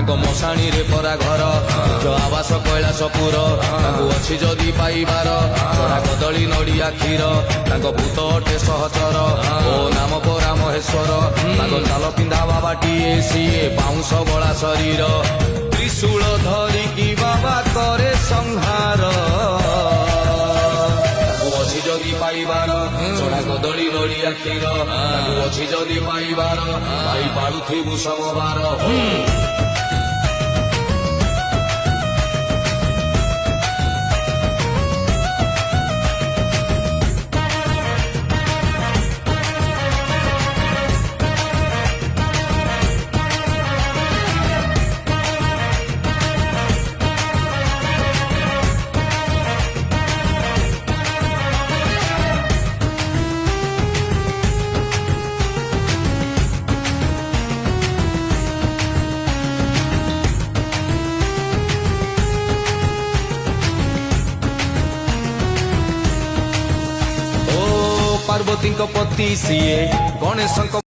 मशाणी रे परा घर निज आवास कैलासपुर अच्छी जदि पाइबार चढ़ा कदली नड़िया क्षीर भूत अटे सहचर ओ नाम परा महेश्वर चाल पिंधा बाबाटीए सीए बाउंश बड़ा शरीर त्रिशूल धरिकी बाबा करे संहार अच्छी जदि पाइबार चढ़ा कदली नड़िया क्षीर अच्छी जदि पाइबार पाई पारुथिबु समबार पार्वती पति सीए गणेश